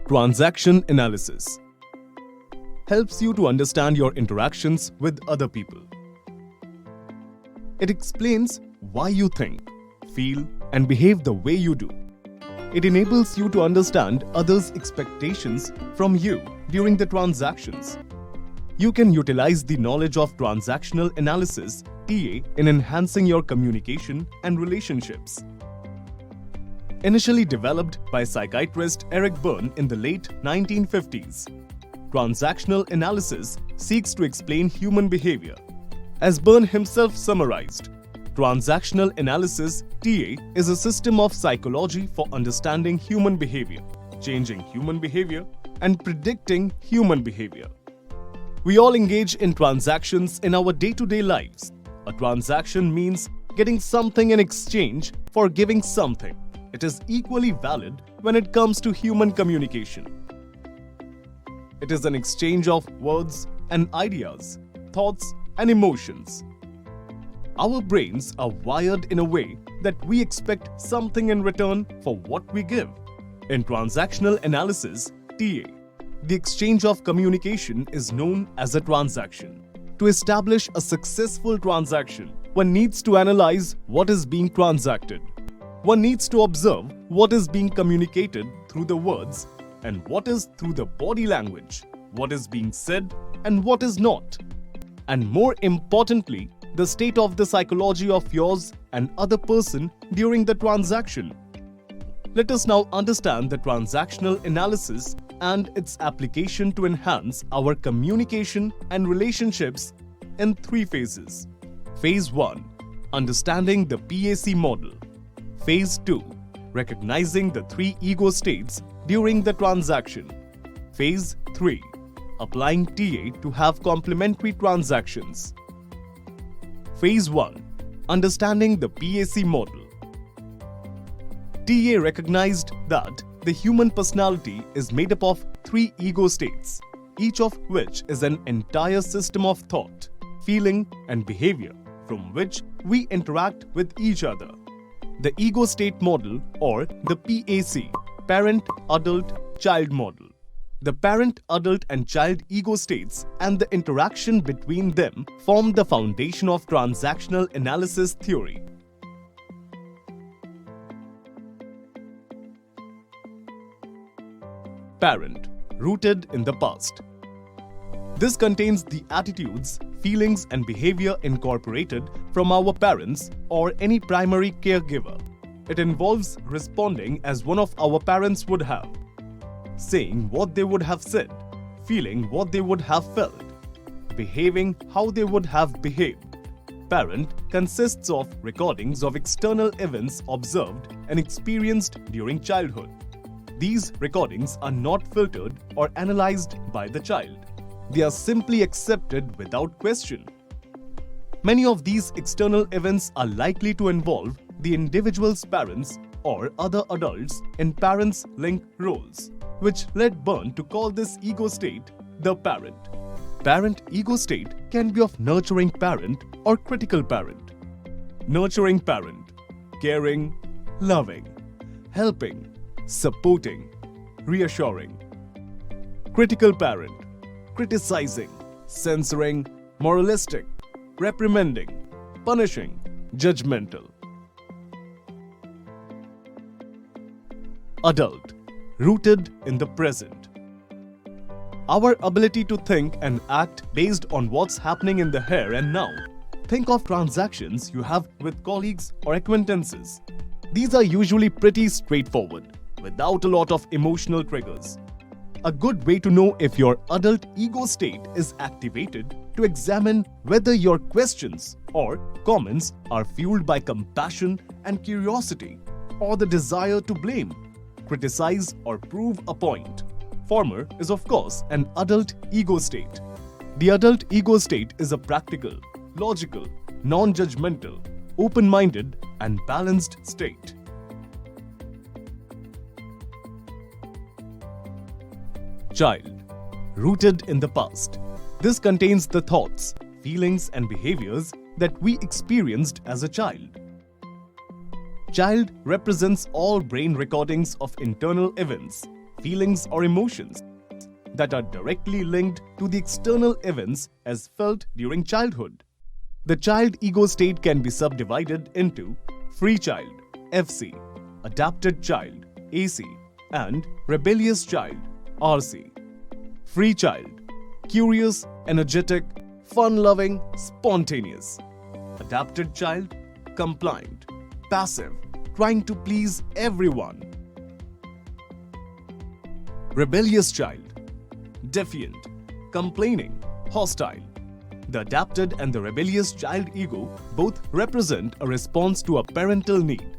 Transaction analysis helps you to understand your interactions with other people. It explains why you think, feel, and behave the way you do. It enables you to understand others' expectations from you during the transactions. You can utilize the knowledge of transactional analysis (TA) in enhancing your communication and relationships. Initially developed by psychiatrist Eric Berne in the late 1950s, transactional analysis seeks to explain human behavior. As Berne himself summarized, transactional analysis (TA) is a system of psychology for understanding human behavior, changing human behavior, and predicting human behavior. We all engage in transactions in our day-to-day lives. A transaction means getting something in exchange for giving something. It is equally valid when it comes to human communication. It is an exchange of words and ideas, thoughts and emotions. Our brains are wired in a way that we expect something in return for what we give. In transactional analysis (TA), the exchange of communication is known as a transaction. To establish a successful transaction, one needs to analyze what is being transacted. One needs to observe what is being communicated through the words and what is through the body language, what is being said and what is not. And more importantly, the state of the psychology of yours and other person during the transaction. Let us now understand the transactional analysis and its application to enhance our communication and relationships in 3 phases. Phase 1. Understanding the PAC model. Phase 2. Recognizing the 3 ego states during the transaction. Phase 3. Applying TA to have complementary transactions. Phase 1. Understanding the PAC model. TA recognized that the human personality is made up of 3 ego states, each of which is an entire system of thought, feeling, and behavior from which we interact with each other. The ego state model, or the PAC, parent, adult, child model. The parent, adult, and child ego states and the interaction between them form the foundation of transactional analysis theory. Parent, rooted in the past. This contains the attitudes, feelings, and behavior incorporated from our parents or any primary caregiver. It involves responding as one of our parents would have, saying what they would have said, feeling what they would have felt, behaving how they would have behaved. Parent consists of recordings of external events observed and experienced during childhood. These recordings are not filtered or analyzed by the child. They are simply accepted without question. Many of these external events are likely to involve the individual's parents or other adults in parents-linked roles, which led Berne to call this ego state the parent. Parent ego state can be of nurturing parent or critical parent. Nurturing parent, caring, loving, helping, supporting, reassuring. Critical parent, criticizing, censoring, moralistic, reprimanding, punishing, judgmental. Adult, rooted in the present. Our ability to think and act based on what's happening in the here and now. Think of transactions you have with colleagues or acquaintances. These are usually pretty straightforward, without a lot of emotional triggers. A good way to know if your adult ego state is activated to examine whether your questions or comments are fueled by compassion and curiosity or the desire to blame, criticize or prove a point. Former is of course an adult ego state. The adult ego state is a practical, logical, non-judgmental, open-minded and balanced state. Child, rooted in the past. This contains the thoughts, feelings and behaviors that we experienced as a child. Child represents all brain recordings of internal events, feelings or emotions that are directly linked to the external events as felt during childhood. The child ego state can be subdivided into free child, FC, adapted child, AC, and rebellious child, RC. Free child, curious, energetic, fun-loving, spontaneous. Adapted child, compliant, passive, trying to please everyone. Rebellious child, defiant, complaining, hostile. The adapted and the rebellious child ego both represent a response to a parental need.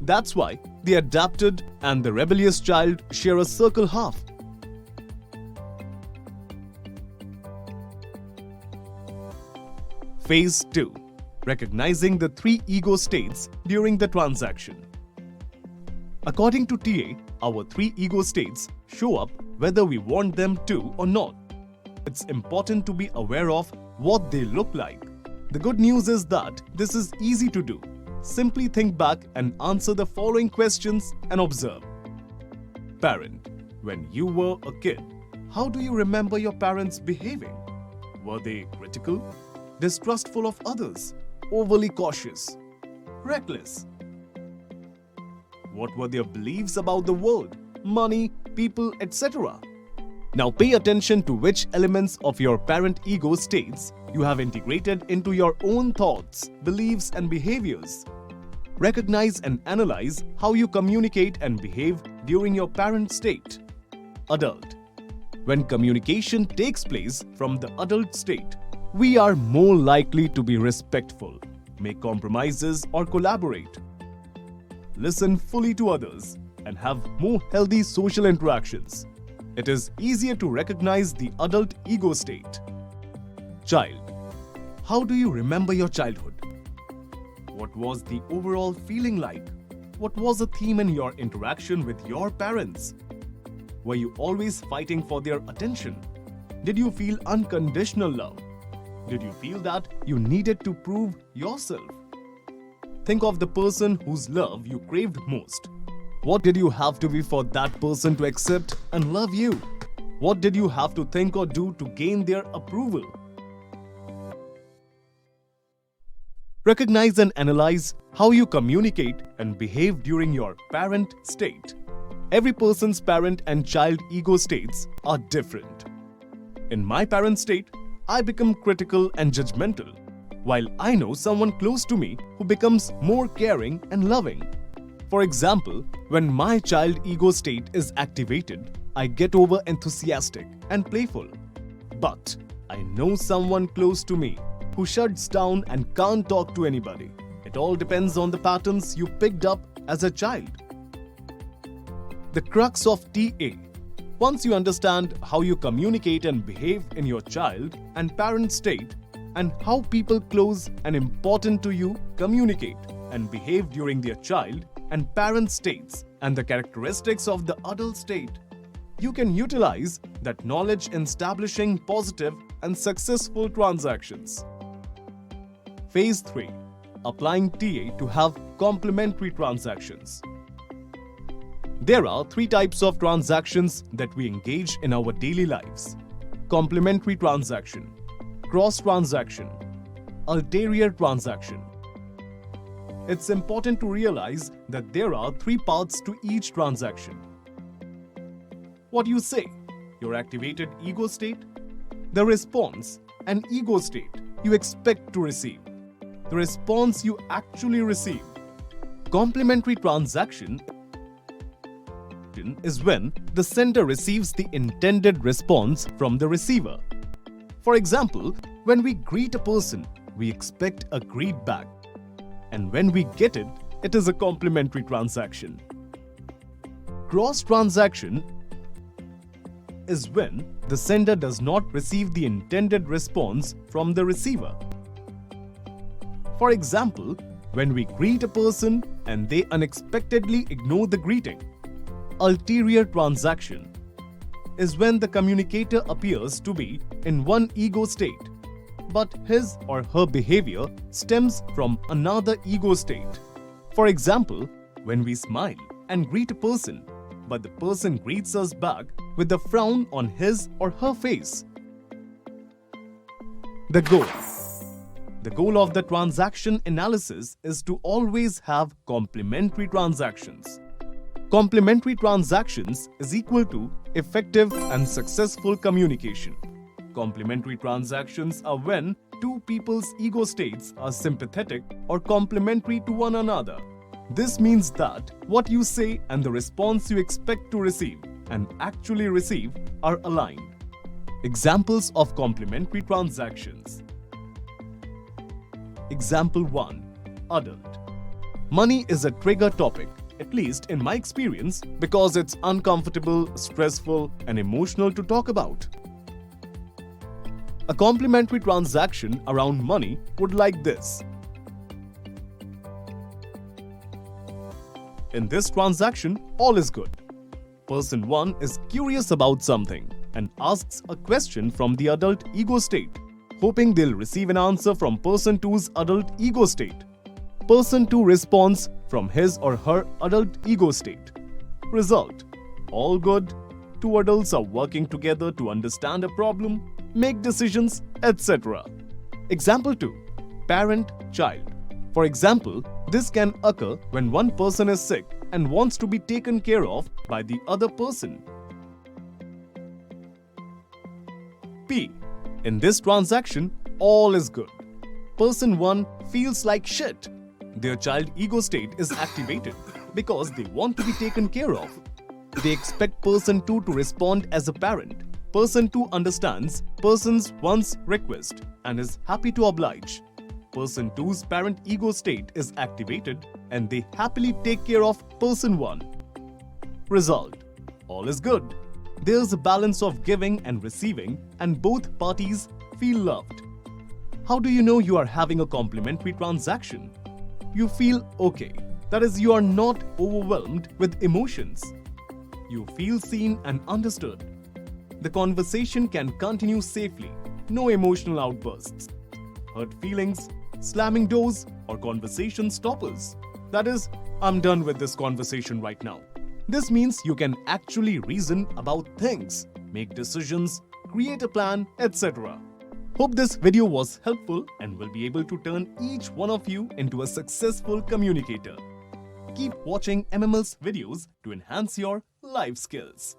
That's why the adapted and the rebellious child share a circle half. Phase 2. Recognizing the three ego states during the transaction. According to TA, our three ego states show up whether we want them to or not. It's important to be aware of what they look like. The good news is that this is easy to do. Simply think back and answer the following questions and observe. Parent. When you were a kid, how do you remember your parents behaving? Were they critical, distrustful of others, overly cautious, reckless? What were their beliefs about the world, money, people, etc.? Now pay attention to which elements of your parent ego states you have integrated into your own thoughts, beliefs, and behaviors. Recognize and analyze how you communicate and behave during your parent state. Adult. When communication takes place from the adult state, we are more likely to be respectful, make compromises, or collaborate. Listen fully to others and have more healthy social interactions. It is easier to recognize the adult ego state. Child. How do you remember your childhood? What was the overall feeling like? What was the theme in your interaction with your parents? Were you always fighting for their attention? Did you feel unconditional love? Did you feel that you needed to prove yourself? Think of the person whose love you craved most. What did you have to be for that person to accept and love you? What did you have to think or do to gain their approval? Recognize and analyze how you communicate and behave during your parent state. Every person's parent and child ego states are different. In my parent state, I become critical and judgmental, while I know someone close to me who becomes more caring and loving. For example, when my child ego state is activated, I get over enthusiastic and playful. But I know someone close to me who shuts down and can't talk to anybody. It all depends on the patterns you picked up as a child. The crux of TA. Once you understand how you communicate and behave in your child and parent state, and how people close and important to you communicate and behave during their child and parent states, and the characteristics of the adult state, you can utilize that knowledge in establishing positive and successful transactions. Phase 3. Applying TA to have complementary transactions. There are three types of transactions that we engage in our daily lives: complementary transaction, cross transaction, ulterior transaction. It's important to realize that there are three paths to each transaction. What you say, your activated ego state; the response, an ego state you expect to receive; the response you actually receive. Complementary transaction is when the sender receives the intended response from the receiver. For example, when we greet a person, we expect a greet back. And when we get it, it is a complementary transaction. Cross transaction is when the sender does not receive the intended response from the receiver. For example, when we greet a person and they unexpectedly ignore the greeting. Ulterior transaction is when the communicator appears to be in one ego state, but his or her behavior stems from another ego state. For example, when we smile and greet a person, but the person greets us back with a frown on his or her face. The goal. The goal of the transaction analysis is to always have complementary transactions. Complementary transactions is equal to effective and successful communication. Complementary transactions are when two people's ego states are sympathetic or complementary to one another. This means that what you say and the response you expect to receive and actually receive are aligned. Examples of complementary transactions. Example 1. Adult. Money is a trigger topic, at least in my experience, because it's uncomfortable, stressful, and emotional to talk about. A complementary transaction around money would like this. In this transaction, all is good. Person 1 is curious about something and asks a question from the adult ego state, hoping they'll receive an answer from person 2's adult ego state. Person 2 responds from his or her adult ego state. Result: all good. Two adults are working together to understand a problem, make decisions, etc. Example 2. Parent-child. For example, this can occur when one person is sick and wants to be taken care of by the other person. P. In this transaction, all is good. Person 1 feels like shit. Their child ego state is activated because they want to be taken care of. They expect person 2 to respond as a parent. Person 2 understands person 1's request and is happy to oblige. Person 2's parent ego state is activated and they happily take care of person 1. Result: all is good. There's a balance of giving and receiving, and both parties feel loved. How do you know you are having a complementary transaction? You feel okay. That is, you are not overwhelmed with emotions. You feel seen and understood. The conversation can continue safely. No emotional outbursts, hurt feelings, slamming doors, or conversation stoppers. That is, I'm done with this conversation right now. This means you can actually reason about things, make decisions, create a plan, etc. Hope this video was helpful and will be able to turn each one of you into a successful communicator. Keep watching MML's videos to enhance your life skills.